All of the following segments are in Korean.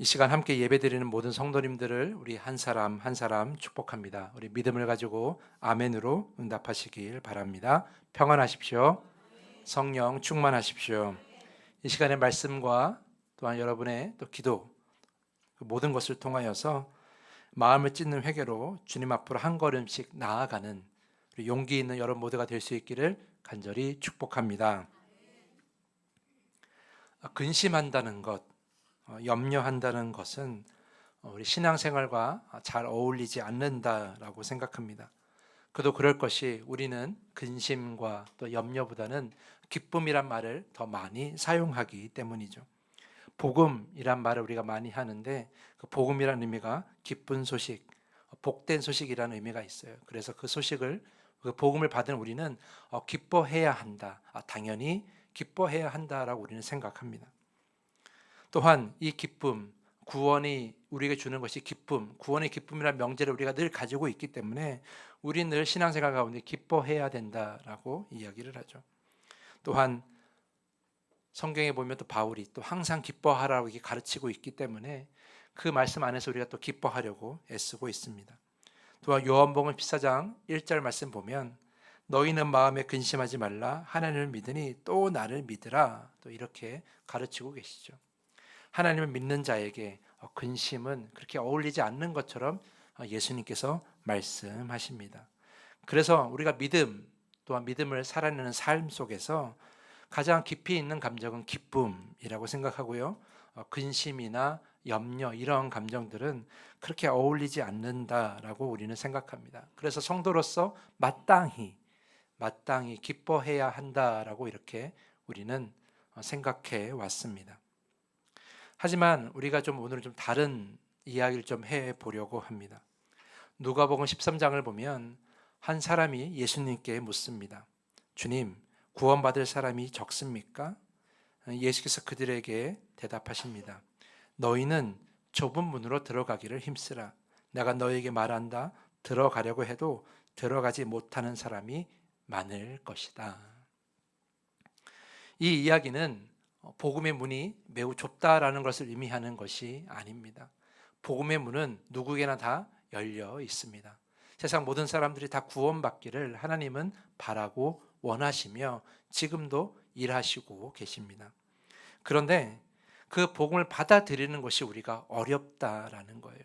이 시간 함께 예배드리는 모든 성도님들을 우리 한 사람 한 사람 축복합니다. 우리 믿음을 가지고 아멘으로 응답하시길 바랍니다. 평안하십시오. 성령 충만하십시오. 이 시간의 말씀과 또한 여러분의 또 기도 그 모든 것을 통하여서 마음을 찢는 회개로 주님 앞으로 한 걸음씩 나아가는 우리 용기 있는 여러분 모두가 될 수 있기를 간절히 축복합니다. 근심한다는 것, 염려한다는 것은 우리 신앙생활과 잘 어울리지 않는다라고 생각합니다. 그도 그럴 것이 우리는 근심과 또 염려보다는 기쁨이란 말을 더 많이 사용하기 때문이죠. 복음이란 말을 우리가 많이 하는데 그 복음이라는 의미가 기쁜 소식, 복된 소식이라는 의미가 있어요. 그래서 그 소식을 그 복음을 받은 우리는 기뻐해야 한다. 당연히 기뻐해야 한다라고 우리는 생각합니다. 또한 이 기쁨, 구원이 우리에게 주는 것이 기쁨, 구원의 기쁨이라는 명제를 우리가 늘 가지고 있기 때문에 우리 늘 신앙생활 가운데 기뻐해야 된다라고 이야기를 하죠. 또한 성경에 보면 또 바울이 또 항상 기뻐하라고 이렇게 가르치고 있기 때문에 그 말씀 안에서 우리가 또 기뻐하려고 애쓰고 있습니다. 또한 요한복음 14장 1절 말씀 보면 너희는 마음에 근심하지 말라 하나님을 믿으니 또 나를 믿으라 또 이렇게 가르치고 계시죠. 하나님을 믿는 자에게 근심은 그렇게 어울리지 않는 것처럼 예수님께서 말씀하십니다. 그래서 우리가 믿음 또한 믿음을 살아내는 삶 속에서 가장 깊이 있는 감정은 기쁨이라고 생각하고요. 근심이나 염려 이런 감정들은 그렇게 어울리지 않는다라고 우리는 생각합니다. 그래서 성도로서 마땅히 기뻐해야 한다라고 이렇게 우리는 생각해 왔습니다. 하지만 우리가 오늘 다른 이야기를 해 보려고 합니다. 누가복음 13장을 보면 한 사람이 예수님께 묻습니다. 주님, 구원받을 사람이 적습니까? 예수께서 그들에게 대답하십니다. 너희는 좁은 문으로 들어가기를 힘쓰라. 내가 너희에게 말한다. 들어가려고 해도 들어가지 못하는 사람이 많을 것이다. 이 이야기는 복음의 문이 매우 좁다라는 것을 의미하는 것이 아닙니다. 복음의 문은 누구에게나 다 열려 있습니다. 세상 모든 사람들이 다 구원받기를 하나님은 바라고 원하시며 지금도 일하시고 계십니다. 그런데 그 복음을 받아들이는 것이 우리가 어렵다라는 거예요.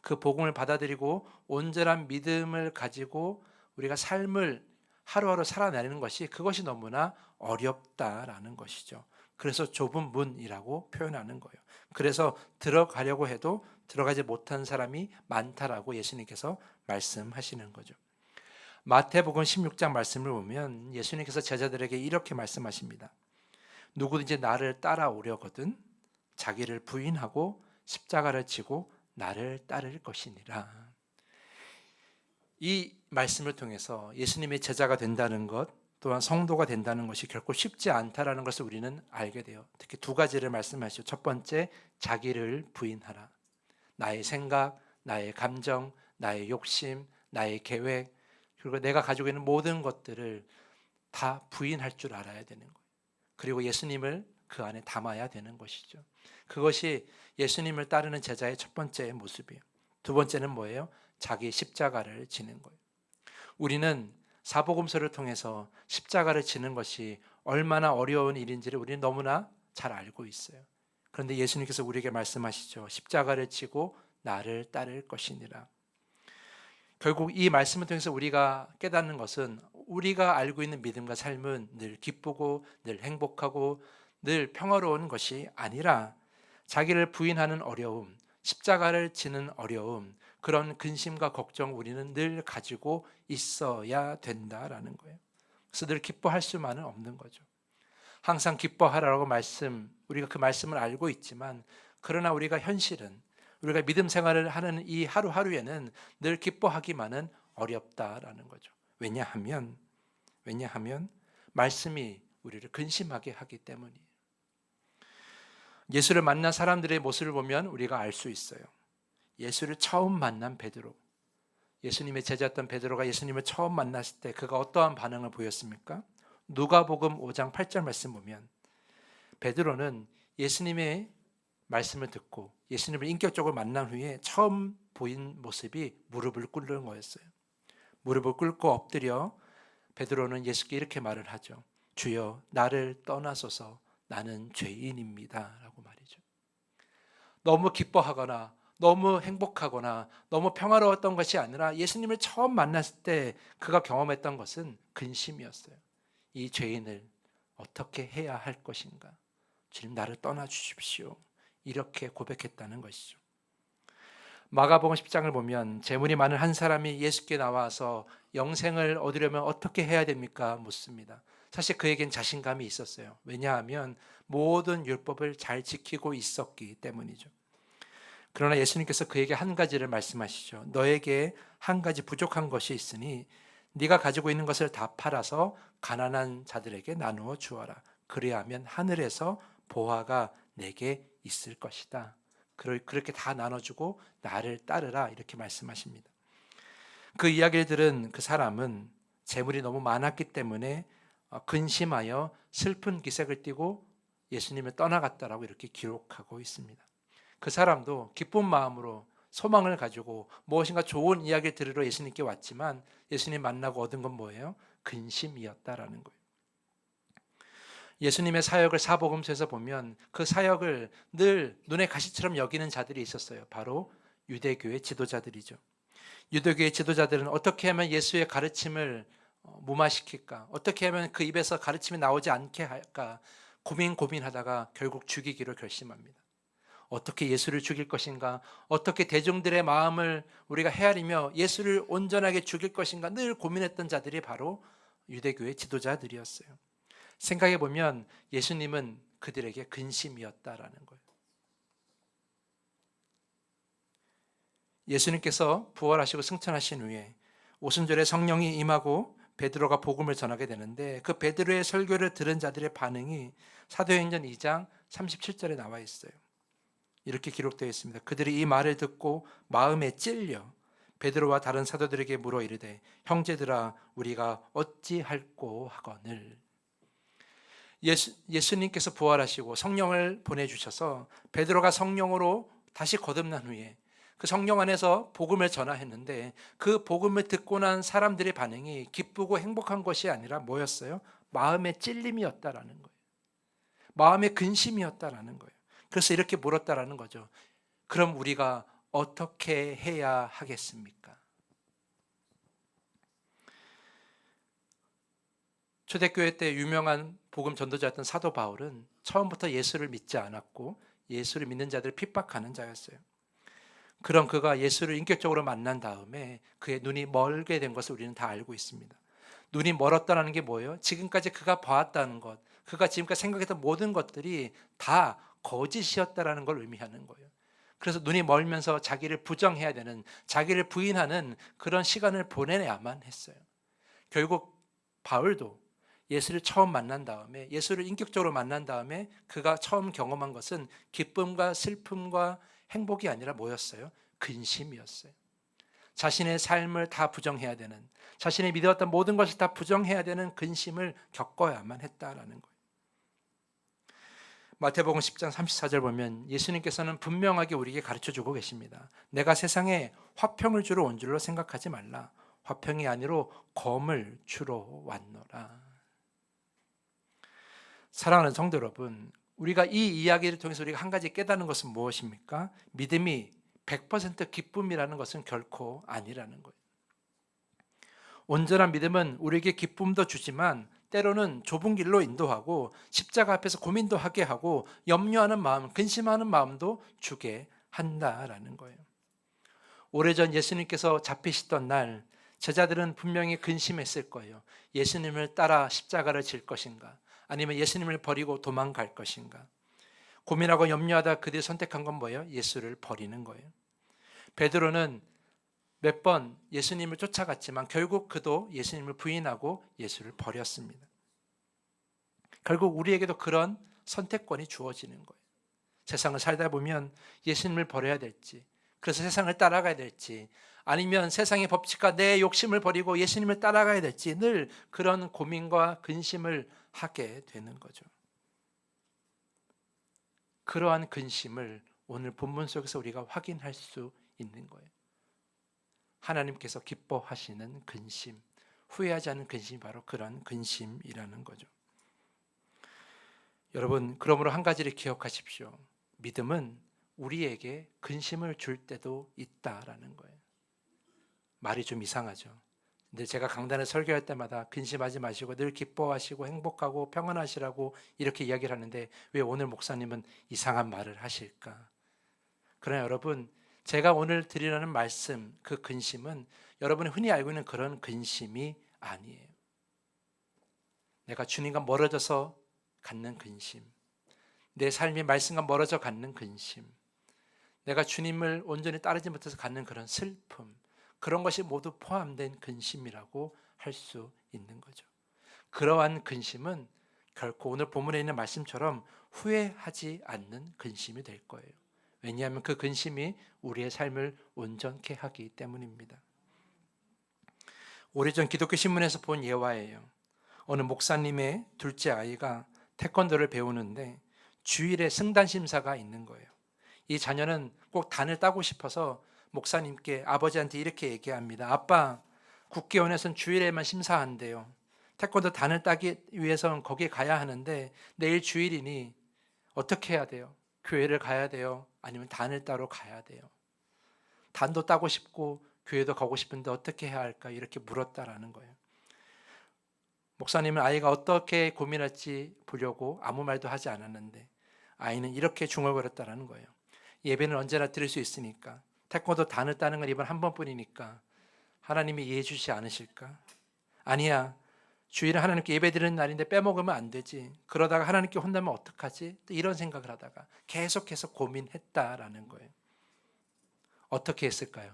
그 복음을 받아들이고 온전한 믿음을 가지고 우리가 삶을 하루하루 살아내는 것이 그것이 너무나 어렵다라는 것이죠. 그래서 좁은 문이라고 표현하는 거예요. 그래서 들어가려고 해도 들어가지 못한 사람이 많다라고 예수님께서 말씀하시는 거죠. 마태복음 16장 말씀을 보면 예수님께서 제자들에게 이렇게 말씀하십니다. 누구든지 나를 따라오려거든 자기를 부인하고 십자가를 지고 나를 따를 것이니라. 이 말씀을 통해서 예수님의 제자가 된다는 것 또한 성도가 된다는 것이 결코 쉽지 않다라는 것을 우리는 알게 돼요. 특히 두 가지를 말씀하시죠. 첫 번째, 자기를 부인하라. 나의 생각, 나의 감정, 나의 욕심, 나의 계획, 그리고 내가 가지고 있는 모든 것들을 다 부인할 줄 알아야 되는 거예요. 그리고 예수님을 그 안에 담아야 되는 것이죠. 그것이 예수님을 따르는 제자의 첫 번째 모습이에요. 두 번째는 뭐예요? 자기 십자가를 지는 거예요. 우리는 사복음서를 통해서 십자가를 지는 것이 얼마나 어려운 일인지를 우리는 너무나 잘 알고 있어요. 그런데 예수님께서 우리에게 말씀하시죠. 십자가를 지고 나를 따를 것이니라. 결국 이 말씀을 통해서 우리가 깨닫는 것은 우리가 알고 있는 믿음과 삶은 늘 기쁘고 늘 행복하고 늘 평화로운 것이 아니라 자기를 부인하는 어려움, 십자가를 지는 어려움, 그런 근심과 걱정 우리는 늘 가지고 있어야 된다라는 거예요. 그래서 늘 기뻐할 수만은 없는 거죠. 항상 기뻐하라고 우리가 그 말씀을 알고 있지만 그러나 우리가 현실은 우리가 믿음 생활을 하는 이 하루하루에는 늘 기뻐하기만은 어렵다라는 거죠. 왜냐하면 말씀이 우리를 근심하게 하기 때문이에요. 예수를 만난 사람들의 모습을 보면 우리가 알 수 있어요. 예수를 처음 만난 베드로, 예수님의 제자였던 베드로가 예수님을 처음 만났을 때 그가 어떠한 반응을 보였습니까? 누가복음 5장 8절 말씀 보면 베드로는 예수님의 말씀을 듣고 예수님을 인격적으로 만난 후에 처음 보인 모습이 무릎을 꿇는 거였어요. 무릎을 꿇고 엎드려 베드로는 예수께 이렇게 말을 하죠. 주여, 나를 떠나소서, 나는 죄인입니다 라고 말이죠. 너무 기뻐하거나 너무 행복하거나 너무 평화로웠던 것이 아니라 예수님을 처음 만났을 때 그가 경험했던 것은 근심이었어요. 이 죄인을 어떻게 해야 할 것인가? 주님, 나를 떠나 주십시오. 이렇게 고백했다는 것이죠. 마가복음 10장을 보면 재물이 많은 한 사람이 예수께 나와서 영생을 얻으려면 어떻게 해야 됩니까? 묻습니다. 사실 그에겐 자신감이 있었어요. 왜냐하면 모든 율법을 잘 지키고 있었기 때문이죠. 그러나 예수님께서 그에게 한 가지를 말씀하시죠. 너에게 한 가지 부족한 것이 있으니 네가 가지고 있는 것을 다 팔아서 가난한 자들에게 나누어 주어라. 그리하면 하늘에서 보화가 내게 있을 것이다. 그렇게 다 나눠주고 나를 따르라 이렇게 말씀하십니다. 그 이야기를 들은 그 사람은 재물이 너무 많았기 때문에 근심하여 슬픈 기색을 띠고 예수님을 떠나갔다라고 이렇게 기록하고 있습니다. 그 사람도 기쁜 마음으로 소망을 가지고 무엇인가 좋은 이야기를 들으러 예수님께 왔지만 예수님 만나고 얻은 건 뭐예요? 근심이었다라는 거예요. 예수님의 사역을 사복음서에서 보면 그 사역을 늘 눈의 가시처럼 여기는 자들이 있었어요. 바로 유대교의 지도자들이죠. 유대교의 지도자들은 어떻게 하면 예수의 가르침을 무마시킬까? 어떻게 하면 그 입에서 가르침이 나오지 않게 할까? 고민하다가 결국 죽이기로 결심합니다. 어떻게 예수를 죽일 것인가? 어떻게 대중들의 마음을 우리가 헤아리며 예수를 온전하게 죽일 것인가? 늘 고민했던 자들이 바로 유대교의 지도자들이었어요. 생각해 보면 예수님은 그들에게 근심이었다라는 거예요. 예수님께서 부활하시고 승천하신 후에 오순절에 성령이 임하고 베드로가 복음을 전하게 되는데 그 베드로의 설교를 들은 자들의 반응이 사도행전 2장 37절에 나와 있어요. 이렇게 기록되어 있습니다. 그들이 이 말을 듣고 마음에 찔려 베드로와 다른 사도들에게 물어 이르되 형제들아 우리가 어찌할꼬 하거늘. 예수님께서 부활하시고 성령을 보내주셔서 베드로가 성령으로 다시 거듭난 후에 그 성령 안에서 복음을 전하했는데 그 복음을 듣고 난 사람들의 반응이 기쁘고 행복한 것이 아니라 뭐였어요? 마음의 찔림이었다라는 거예요. 마음의 근심이었다라는 거예요. 그래서 이렇게 물었다라는 거죠. 그럼 우리가 어떻게 해야 하겠습니까? 초대교회 때 유명한 복음 전도자였던 사도 바울은 처음부터 예수를 믿지 않았고 예수를 믿는 자들을 핍박하는 자였어요. 그런 그가 예수를 인격적으로 만난 다음에 그의 눈이 멀게 된 것을 우리는 다 알고 있습니다. 눈이 멀었다는 게 뭐예요? 지금까지 그가 봐왔다는 것, 그가 지금까지 생각했던 모든 것들이 다 거짓이었다라는 걸 의미하는 거예요. 그래서 눈이 멀면서 자기를 부정해야 되는, 자기를 부인하는 그런 시간을 보내야만 했어요. 결국 바울도 예수를 처음 만난 다음에, 예수를 인격적으로 만난 다음에 그가 처음 경험한 것은 기쁨과 슬픔과 행복이 아니라 뭐였어요? 근심이었어요. 자신의 삶을 다 부정해야 되는, 자신이 믿어왔던 모든 것을 다 부정해야 되는 근심을 겪어야만 했다라는 거예요. 마태복음 10장 34절 보면 예수님께서는 분명하게 우리에게 가르쳐주고 계십니다. 내가 세상에 화평을 주러 온 줄로 생각하지 말라. 화평이 아니로 검을 주러 왔노라. 사랑하는 성도 여러분, 우리가 이 이야기를 통해서 우리가 한 가지 깨닫는 것은 무엇입니까? 믿음이 100% 기쁨이라는 것은 결코 아니라는 거예요. 온전한 믿음은 우리에게 기쁨도 주지만 때로는 좁은 길로 인도하고 십자가 앞에서 고민도 하게 하고 염려하는 마음, 근심하는 마음도 주게 한다라는 거예요. 오래전 예수님께서 잡히시던 날 제자들은 분명히 근심했을 거예요. 예수님을 따라 십자가를 질 것인가? 아니면 예수님을 버리고 도망갈 것인가? 고민하고 염려하다 그들이 선택한 건 뭐예요? 예수를 버리는 거예요. 베드로는 몇 번 예수님을 쫓아갔지만 결국 그도 예수님을 부인하고 예수를 버렸습니다. 결국 우리에게도 그런 선택권이 주어지는 거예요. 세상을 살다 보면 예수님을 버려야 될지, 그래서 세상을 따라가야 될지, 아니면 세상의 법칙과 내 욕심을 버리고 예수님을 따라가야 될지 늘 그런 고민과 근심을 하게 되는 거죠. 그러한 근심을 오늘 본문 속에서 우리가 확인할 수 있는 거예요. 하나님께서 기뻐하시는 근심, 후회하지 않는 근심이 바로 그런 근심이라는 거죠. 여러분, 그러므로 한 가지를 기억하십시오. 믿음은 우리에게 근심을 줄 때도 있다라는 거예요. 말이 좀 이상하죠. 근데 제가 강단에 설교할 때마다 근심하지 마시고 늘 기뻐하시고 행복하고 평안하시라고 이렇게 이야기를 하는데 왜 오늘 목사님은 이상한 말을 하실까? 그러나 여러분, 제가 오늘 드리려는 말씀, 그 근심은 여러분이 흔히 알고 있는 그런 근심이 아니에요. 내가 주님과 멀어져서 갖는 근심, 내 삶이 말씀과 멀어져 갖는 근심, 내가 주님을 온전히 따르지 못해서 갖는 그런 슬픔, 그런 것이 모두 포함된 근심이라고 할 수 있는 거죠. 그러한 근심은 결코 오늘 본문에 있는 말씀처럼 후회하지 않는 근심이 될 거예요. 왜냐하면 그 근심이 우리의 삶을 온전케 하기 때문입니다. 오래전 기독교 신문에서 본 예화예요. 어느 목사님의 둘째 아이가 태권도를 배우는데 주일에 승단 심사가 있는 거예요. 이 자녀는 꼭 단을 따고 싶어서 목사님께, 아버지한테 이렇게 얘기합니다. 아빠, 국회의원에서는 주일에만 심사한대요. 태권도 단을 따기 위해서는 거기에 가야 하는데 내일 주일이니 어떻게 해야 돼요? 교회를 가야 돼요? 아니면 단을 따러 가야 돼요? 단도 따고 싶고 교회도 가고 싶은데 어떻게 해야 할까? 이렇게 물었다라는 거예요. 목사님은 아이가 어떻게 고민할지 보려고 아무 말도 하지 않았는데 아이는 이렇게 중얼거렸다라는 거예요. 예배는 언제나 드릴 수 있으니까, 태권도 단을 따는 건 이번 한 번뿐이니까 하나님이 이해해 주시지 않으실까? 아니야, 주일은 하나님께 예배 드리는 날인데 빼먹으면 안 되지. 그러다가 하나님께 혼나면 어떡하지? 또 이런 생각을 하다가 계속해서 고민했다라는 거예요. 어떻게 했을까요?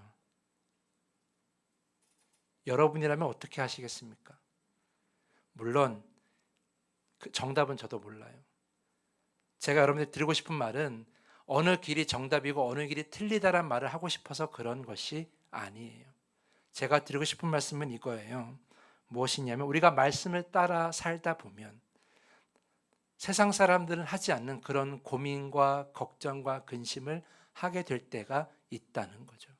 여러분이라면 어떻게 하시겠습니까? 물론 그 정답은 저도 몰라요. 제가 여러분들 드리고 싶은 말은 어느 길이 정답이고 어느 길이 틀리다란 말을 하고 싶어서 그런 것이 아니에요. 제가 드리고 싶은 말씀은 이거예요. 무엇이냐면 우리가 말씀을 따라 살다 보면 세상 사람들은 하지 않는 그런 고민과 걱정과 근심을 하게 될 때가 있다는 거죠.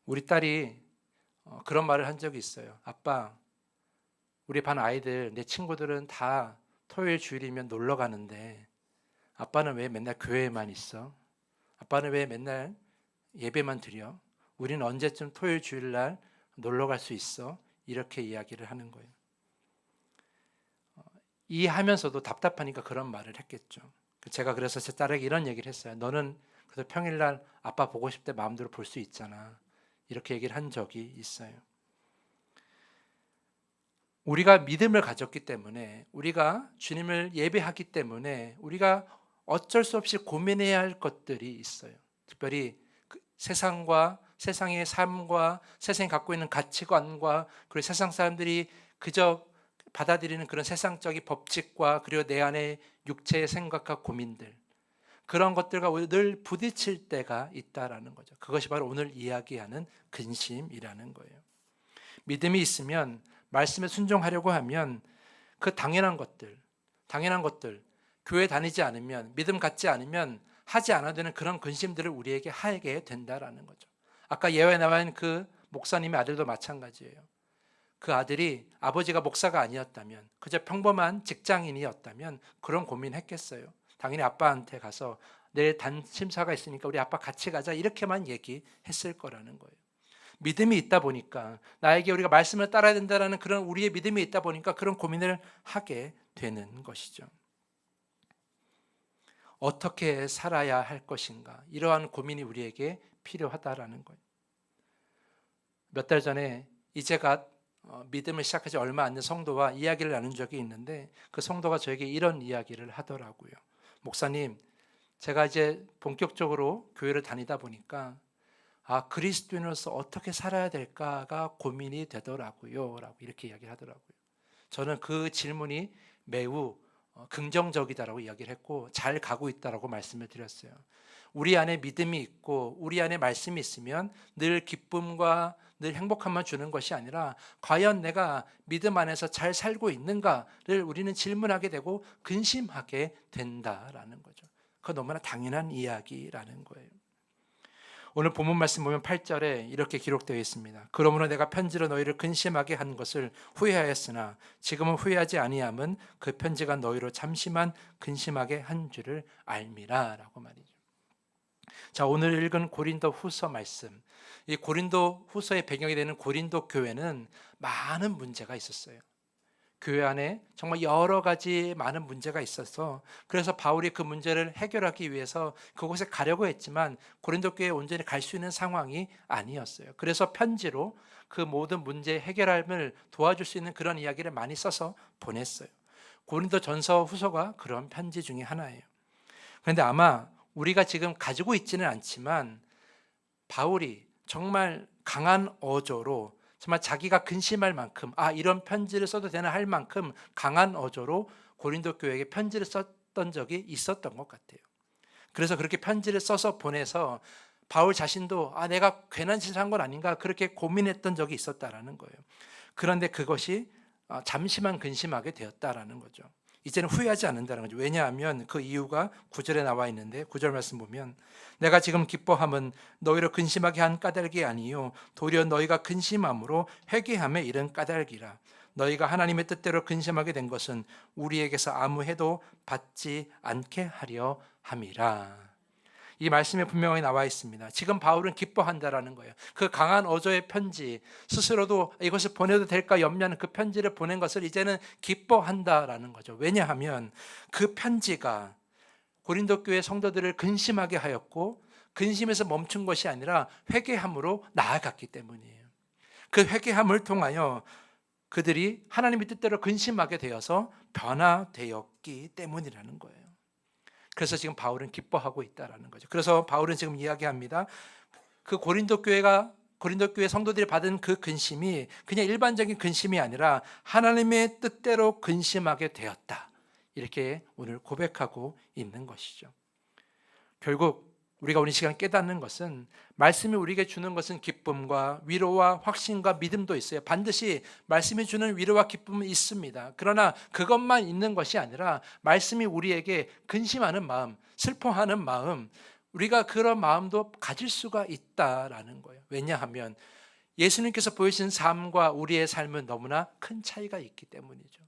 우리 딸이 그런 말을 한 적이 있어요. 아빠, 우리 반 아이들, 내 친구들은 다 토요일 주일이면 놀러 가는데 아빠는 왜 맨날 교회에만 있어? 아빠는 왜 맨날 예배만 드려? 우리는 언제쯤 토요일 주일날 놀러 갈 수 있어? 이렇게 이야기를 하는 거예요. 이해하면서도 답답하니까 그런 말을 했겠죠. 제가 그래서 제 딸에게 이런 얘기를 했어요. 너는 그래서 평일날 아빠 보고 싶을 때 마음대로 볼 수 있잖아. 이렇게 얘기를 한 적이 있어요. 우리가 믿음을 가졌기 때문에, 우리가 주님을 예배하기 때문에 우리가 어쩔 수 없이 고민해야 할 것들이 있어요. 특별히 그 세상과 세상의 삶과 세상이 갖고 있는 가치관과 그리고 세상 사람들이 그저 받아들이는 그런 세상적인 법칙과 그리고 내 안의 육체의 생각과 고민들, 그런 것들과 늘 부딪힐 때가 있다라는 거죠. 그것이 바로 오늘 이야기하는 근심이라는 거예요. 믿음이 있으면, 말씀에 순종하려고 하면 그 당연한 것들, 교회 다니지 않으면, 믿음 갖지 않으면 하지 않아도 되는 그런 근심들을 우리에게 하게 된다라는 거죠. 아까 예화에 나와 있는 그 목사님의 아들도 마찬가지예요. 그 아들이 아버지가 목사가 아니었다면, 그저 평범한 직장인이었다면 그런 고민했겠어요. 당연히 아빠한테 가서 내일 단 심사가 있으니까 우리 아빠 같이 가자 이렇게만 얘기했을 거라는 거예요. 믿음이 있다 보니까, 나에게 우리가 말씀을 따라야 된다는 그런 우리의 믿음이 있다 보니까 그런 고민을 하게 되는 것이죠. 어떻게 살아야 할 것인가, 이러한 고민이 우리에게 필요하다라는 거예요. 몇 달 전에 이제가 믿음을 시작하지 얼마 안 된 성도와 이야기를 나눈 적이 있는데 그 성도가 저에게 이런 이야기를 하더라고요. 목사님, 제가 이제 본격적으로 교회를 다니다 보니까 그리스도인으로서 어떻게 살아야 될까가 고민이 되더라고요 라고 이렇게 이야기를 하더라고요. 저는 그 질문이 매우 긍정적이다라고 이야기를 했고 잘 가고 있다라고 말씀을 드렸어요. 우리 안에 믿음이 있고 우리 안에 말씀이 있으면 늘 기쁨과 늘 행복함만 주는 것이 아니라 과연 내가 믿음 안에서 잘 살고 있는가를 우리는 질문하게 되고 근심하게 된다라는 거죠. 그거 너무나 당연한 이야기라는 거예요. 오늘 본문 말씀 보면 8절에 이렇게 기록되어 있습니다. 그러므로 내가 편지로 너희를 근심하게 한 것을 후회하였으나 지금은 후회하지 아니함은 그 편지가 너희로 잠시만 근심하게 한 줄을 알미라 라고 말이죠. 자, 오늘 읽은 고린도 후서 말씀, 이 고린도 후서의 배경이 되는 고린도 교회는 많은 문제가 있었어요. 교회 안에 정말 여러 가지 많은 문제가 있어서 그래서 바울이 그 문제를 해결하기 위해서 그곳에 가려고 했지만 고린도 교회에 온전히 갈 수 있는 상황이 아니었어요. 그래서 편지로 그 모든 문제 해결함을 도와줄 수 있는 그런 이야기를 많이 써서 보냈어요. 고린도 전서 후서가 그런 편지 중에 하나예요. 그런데 아마 우리가 지금 가지고 있지는 않지만 바울이 정말 강한 어조로 정말 자기가 근심할 만큼 이런 편지를 써도 되나 할 만큼 강한 어조로 고린도 교회에게 편지를 썼던 적이 있었던 것 같아요. 그래서 그렇게 편지를 써서 보내서 바울 자신도 내가 괜한 짓을 한 건 아닌가 그렇게 고민했던 적이 있었다라는 거예요. 그런데 그것이 잠시만 근심하게 되었다라는 거죠. 이제는 후회하지 않는다는 거죠. 왜냐하면 그 이유가 9절에 나와 있는데 9절 말씀 보면 내가 지금 기뻐함은 너희를 근심하게 한 까닭이 아니요 도리어 너희가 근심함으로 회개함에 이른 까닭이라. 너희가 하나님의 뜻대로 근심하게 된 것은 우리에게서 아무 해도 받지 않게 하려 함이라. 이 말씀에 분명히 나와 있습니다. 지금 바울은 기뻐한다라는 거예요. 그 강한 어조의 편지, 스스로도 이것을 보내도 될까 염려하는 그 편지를 보낸 것을 이제는 기뻐한다라는 거죠. 왜냐하면 그 편지가 고린도 교회 성도들을 근심하게 하였고 근심에서 멈춘 것이 아니라 회개함으로 나아갔기 때문이에요. 그 회개함을 통하여 그들이 하나님의 뜻대로 근심하게 되어서 변화되었기 때문이라는 거예요. 그래서 지금 바울은 기뻐하고 있다라는 거죠. 그래서 바울은 지금 이야기합니다. 그 고린도 교회 성도들이 받은 그 근심이 그냥 일반적인 근심이 아니라 하나님의 뜻대로 근심하게 되었다. 이렇게 오늘 고백하고 있는 것이죠. 결국 우리가 오늘 시간 깨닫는 것은 말씀이 우리에게 주는 것은 기쁨과 위로와 확신과 믿음도 있어요. 반드시 말씀이 주는 위로와 기쁨은 있습니다. 그러나 그것만 있는 것이 아니라 말씀이 우리에게 근심하는 마음, 슬퍼하는 마음, 우리가 그런 마음도 가질 수가 있다라는 거예요. 왜냐하면 예수님께서 보여주신 삶과 우리의 삶은 너무나 큰 차이가 있기 때문이죠.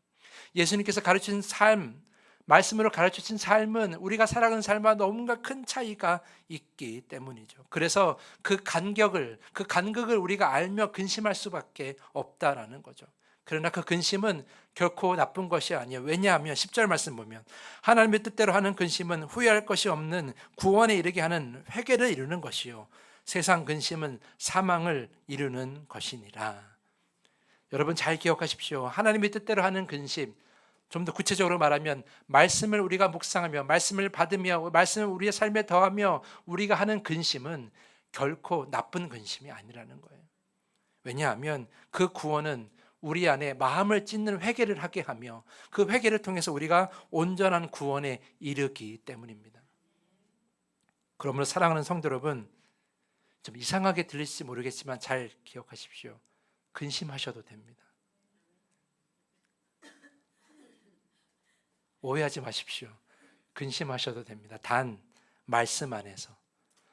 예수님께서 가르친 삶, 말씀으로 가르쳐진 삶은 우리가 살아가는 삶과 너무나 큰 차이가 있기 때문이죠. 그래서 그 간격을 우리가 알며 근심할 수밖에 없다라는 거죠. 그러나 그 근심은 결코 나쁜 것이 아니에요. 왜냐하면 10절 말씀 보면 하나님의 뜻대로 하는 근심은 후회할 것이 없는 구원에 이르게 하는 회개를 이루는 것이요 세상 근심은 사망을 이루는 것이니라. 여러분 잘 기억하십시오. 하나님의 뜻대로 하는 근심, 좀 더 구체적으로 말하면 말씀을 우리가 묵상하며 말씀을 받으며 말씀을 우리의 삶에 더하며 우리가 하는 근심은 결코 나쁜 근심이 아니라는 거예요. 왜냐하면 그 구원은 우리 안에 마음을 찢는 회개를 하게 하며 그 회개를 통해서 우리가 온전한 구원에 이르기 때문입니다. 그러므로 사랑하는 성도 여러분, 좀 이상하게 들릴지 모르겠지만 잘 기억하십시오. 근심하셔도 됩니다. 오해하지 마십시오. 근심하셔도 됩니다. 단 말씀 안에서,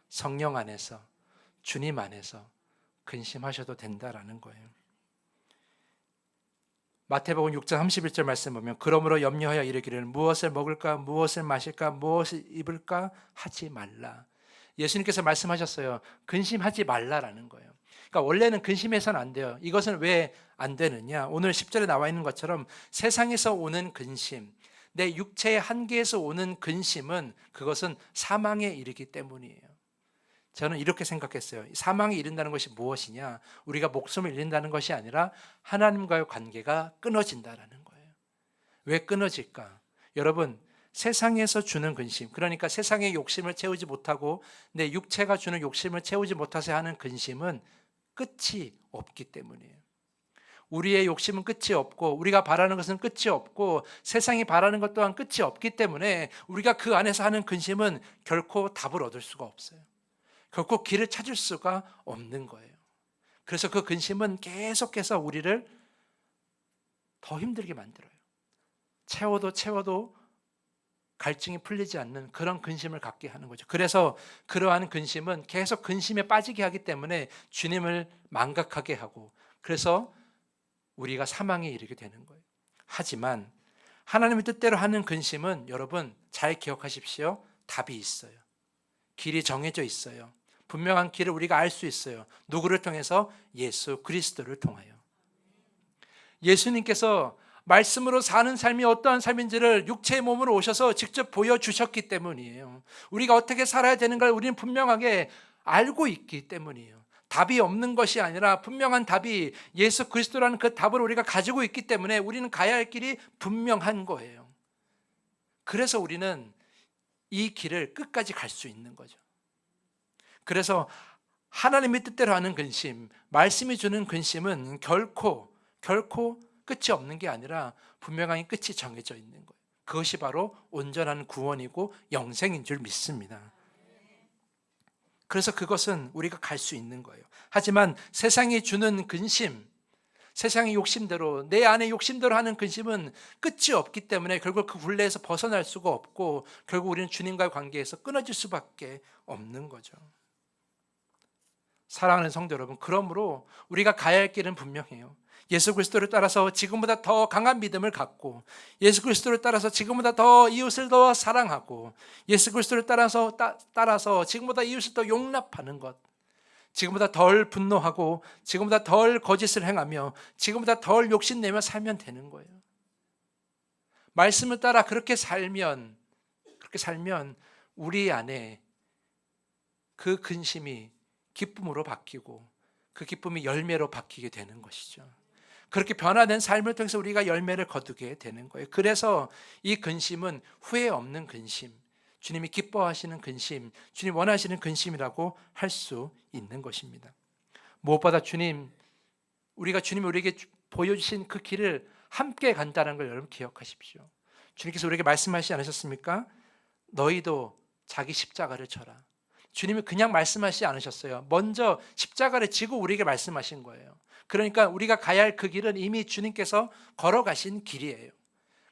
성령 안에서, 주님 안에서 근심하셔도 된다라는 거예요. 마태복음 6장 31절 말씀 보면 그러므로 염려하여 이르기를 무엇을 먹을까 무엇을 마실까 무엇을 입을까 하지 말라. 예수님께서 말씀하셨어요. 근심하지 말라라는 거예요. 그러니까 원래는 근심해서는 안 돼요. 이것은 왜 안 되느냐? 오늘 10절에 나와 있는 것처럼 세상에서 오는 근심, 내 육체의 한계에서 오는 근심은 그것은 사망에 이르기 때문이에요. 저는 이렇게 생각했어요. 사망에 이른다는 것이 무엇이냐? 우리가 목숨을 잃는다는 것이 아니라 하나님과의 관계가 끊어진다는 거예요. 왜 끊어질까? 여러분, 세상에서 주는 근심, 그러니까 세상의 욕심을 채우지 못하고 내 육체가 주는 욕심을 채우지 못해서 하는 근심은 끝이 없기 때문이에요. 우리의 욕심은 끝이 없고 우리가 바라는 것은 끝이 없고 세상이 바라는 것 또한 끝이 없기 때문에 우리가 그 안에서 하는 근심은 결코 답을 얻을 수가 없어요. 결코 길을 찾을 수가 없는 거예요. 그래서 그 근심은 계속해서 우리를 더 힘들게 만들어요. 채워도 갈증이 풀리지 않는 그런 근심을 갖게 하는 거죠. 그래서 그러한 근심은 계속 근심에 빠지게 하기 때문에 주님을 망각하게 하고, 그래서 우리가 사망에 이르게 되는 거예요. 하지만 하나님의 뜻대로 하는 근심은 여러분 잘 기억하십시오. 답이 있어요. 길이 정해져 있어요. 분명한 길을 우리가 알 수 있어요. 누구를 통해서? 예수 그리스도를 통하여. 예수님께서 말씀으로 사는 삶이 어떠한 삶인지를 육체의 몸으로 오셔서 직접 보여주셨기 때문이에요. 우리가 어떻게 살아야 되는 걸 우리는 분명하게 알고 있기 때문이에요. 답이 없는 것이 아니라 분명한 답이 예수 그리스도라는 그 답을 우리가 가지고 있기 때문에 우리는 가야 할 길이 분명한 거예요. 그래서 우리는 이 길을 끝까지 갈 수 있는 거죠. 그래서 하나님의 뜻대로 하는 근심, 말씀이 주는 근심은 결코 끝이 없는 게 아니라 분명하게 끝이 정해져 있는 거예요. 그것이 바로 온전한 구원이고 영생인 줄 믿습니다. 그래서 그것은 우리가 갈 수 있는 거예요. 하지만 세상이 주는 근심, 세상의 욕심대로, 내 안의 욕심대로 하는 근심은 끝이 없기 때문에 결국 그 굴레에서 벗어날 수가 없고 결국 우리는 주님과의 관계에서 끊어질 수밖에 없는 거죠. 사랑하는 성도 여러분, 그러므로 우리가 가야 할 길은 분명해요. 예수 그리스도를 따라서 지금보다 더 강한 믿음을 갖고, 예수 그리스도를 따라서 지금보다 더 이웃을 더 사랑하고, 예수 그리스도를 따라서 지금보다 이웃을 더 용납하는 것, 지금보다 덜 분노하고 지금보다 덜 거짓을 행하며 지금보다 덜 욕심내며 살면 되는 거예요. 말씀을 따라 그렇게 살면 우리 안에 그 근심이 기쁨으로 바뀌고 그 기쁨이 열매로 바뀌게 되는 것이죠. 그렇게 변화된 삶을 통해서 우리가 열매를 거두게 되는 거예요. 그래서 이 근심은 후회 없는 근심, 주님이 기뻐하시는 근심, 주님 원하시는 근심이라고 할 수 있는 것입니다. 무엇보다 우리가 주님이 우리에게 보여주신 그 길을 함께 간다는 걸 여러분 기억하십시오. 주님께서 우리에게 말씀하시지 않으셨습니까? 너희도 자기 십자가를 져라. 주님이 그냥 말씀하시지 않으셨어요. 먼저 십자가를 지고 우리에게 말씀하신 거예요. 그러니까 우리가 가야 할 그 길은 이미 주님께서 걸어가신 길이에요.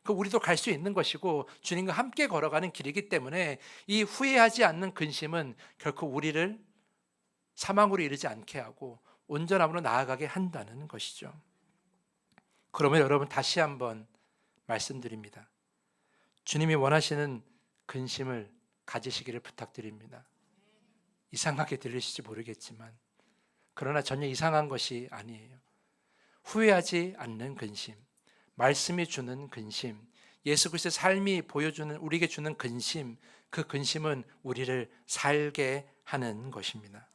그 우리도 갈 수 있는 것이고 주님과 함께 걸어가는 길이기 때문에 이 후회하지 않는 근심은 결코 우리를 사망으로 이르지 않게 하고 온전함으로 나아가게 한다는 것이죠. 그러면 여러분 다시 한번 말씀드립니다. 주님이 원하시는 근심을 가지시기를 부탁드립니다. 이상하게 들리실지 모르겠지만 그러나 전혀 이상한 것이 아니에요. 후회하지 않는 근심, 말씀이 주는 근심, 예수 그리스도의 삶이 보여주는 우리에게 주는 근심, 그 근심은 우리를 살게 하는 것입니다.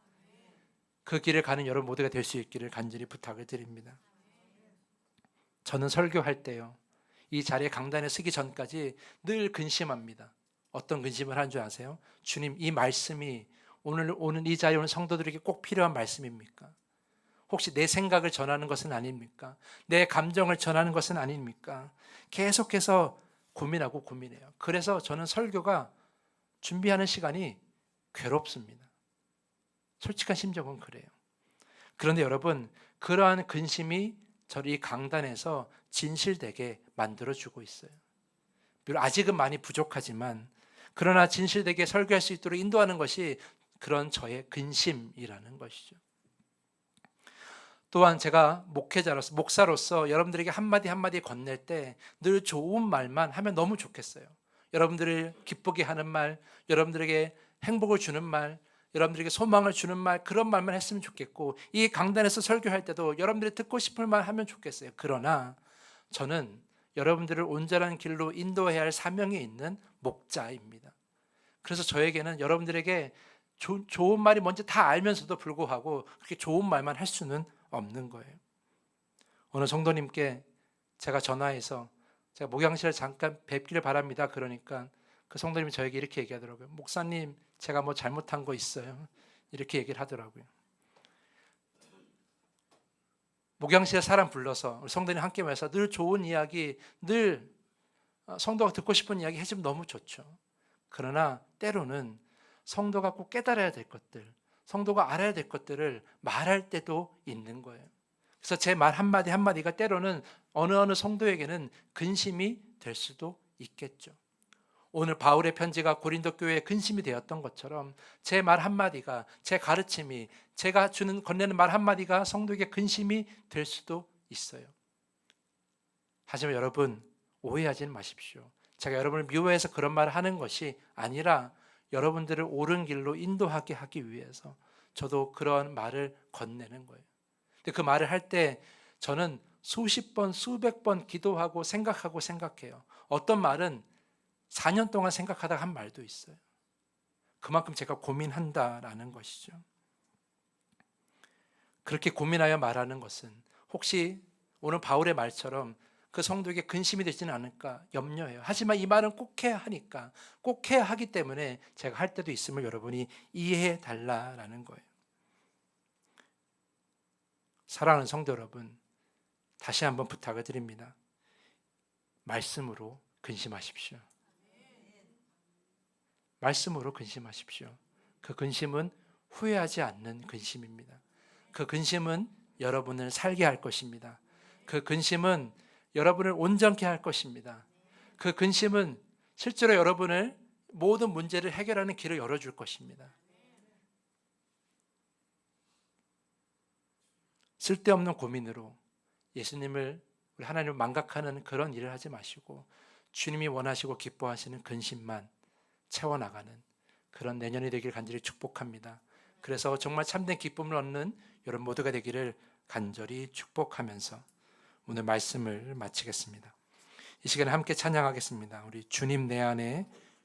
그 길을 가는 여러분 모두가 될 수 있기를 간절히 부탁을 드립니다. 저는 설교할 때요, 이 자리에 강단에 서기 전까지 늘 근심합니다. 어떤 근심을 하는 줄 아세요? 주님, 이 말씀이 오늘 이 자리에 오는 성도들에게 꼭 필요한 말씀입니까? 혹시 내 생각을 전하는 것은 아닙니까? 내 감정을 전하는 것은 아닙니까? 계속해서 고민해요. 그래서 저는 설교가 준비하는 시간이 괴롭습니다. 솔직한 심정은 그래요. 그런데 여러분, 그러한 근심이 저를 이 강단에서 진실되게 만들어주고 있어요. 비록 아직은 많이 부족하지만 그러나 진실되게 설교할 수 있도록 인도하는 것이 그런 저의 근심이라는 것이죠. 또한 제가 목사로서 여러분들에게 한마디 한마디 건넬 때 늘 좋은 말만 하면 너무 좋겠어요. 여러분들을 기쁘게 하는 말, 여러분들에게 행복을 주는 말, 여러분들에게 소망을 주는 말, 그런 말만 했으면 좋겠고 이 강단에서 설교할 때도 여러분들이 듣고 싶을 말 하면 좋겠어요. 그러나 저는 여러분들을 온전한 길로 인도해야 할 사명이 있는 목자입니다. 그래서 저에게는 여러분들에게 좋은 말이 뭔지 다 알면서도 불구하고 그렇게 좋은 말만 할 수는 없는 거예요. 어느 성도님께 제가 전화해서 제가 목양실을 잠깐 뵙기를 바랍니다. 그러니까 그 성도님이 저에게 이렇게 얘기하더라고요. 목사님, 제가 뭐 잘못한 거 있어요? 이렇게 얘기를 하더라고요. 목양실에 사람 불러서 우리 성도님 함께 모여서 늘 좋은 이야기, 늘 성도가 듣고 싶은 이야기 해주면 너무 좋죠. 그러나 때로는 성도가 꼭 깨달아야 될 것들, 성도가 알아야 될 것들을 말할 때도 있는 거예요. 그래서 제 말 한마디 한마디가 때로는 어느 성도에게는 근심이 될 수도 있겠죠. 오늘 바울의 편지가 고린도 교회에 근심이 되었던 것처럼 제 말 한마디가, 제 가르침이, 제가 건네는 말 한마디가 성도에게 근심이 될 수도 있어요. 하지만 여러분, 오해하지 마십시오. 제가 여러분을 미워해서 그런 말을 하는 것이 아니라 여러분들을 옳은 길로 인도하게 하기 위해서 저도 그런 말을 건네는 거예요. 근데 그 말을 할 때 저는 수십 번, 수백 번 기도하고 생각해요. 어떤 말은 4년 동안 생각하다가 한 말도 있어요. 그만큼 제가 고민한다라는 것이죠. 그렇게 고민하여 말하는 것은 혹시 오늘 바울의 말처럼 그 성도에게 근심이 되지는 않을까 염려해요. 하지만 이 말은 꼭 해야 하니까, 꼭 해야 하기 때문에 제가 할 때도 있음을 여러분이 이해해 달라라는 거예요. 사랑하는 성도 여러분, 다시 한번 부탁을 드립니다. 말씀으로 근심하십시오. 말씀으로 근심하십시오. 그 근심은 후회하지 않는 근심입니다. 그 근심은 여러분을 살게 할 것입니다. 그 근심은 여러분을 온전케 할 것입니다. 그 근심은 실제로 여러분을 모든 문제를 해결하는 길을 열어줄 것입니다. 쓸데없는 고민으로 예수님을, 우리 하나님을 망각하는 그런 일을 하지 마시고 주님이 원하시고 기뻐하시는 근심만 채워나가는 그런 내년이 되길 간절히 축복합니다. 그래서 정말 참된 기쁨을 얻는 여러분 모두가 되기를 간절히 축복하면서 오늘 말씀을 마치겠습니다. 이 시간에 함께 찬양하겠습니다. 우리 주님 내 안에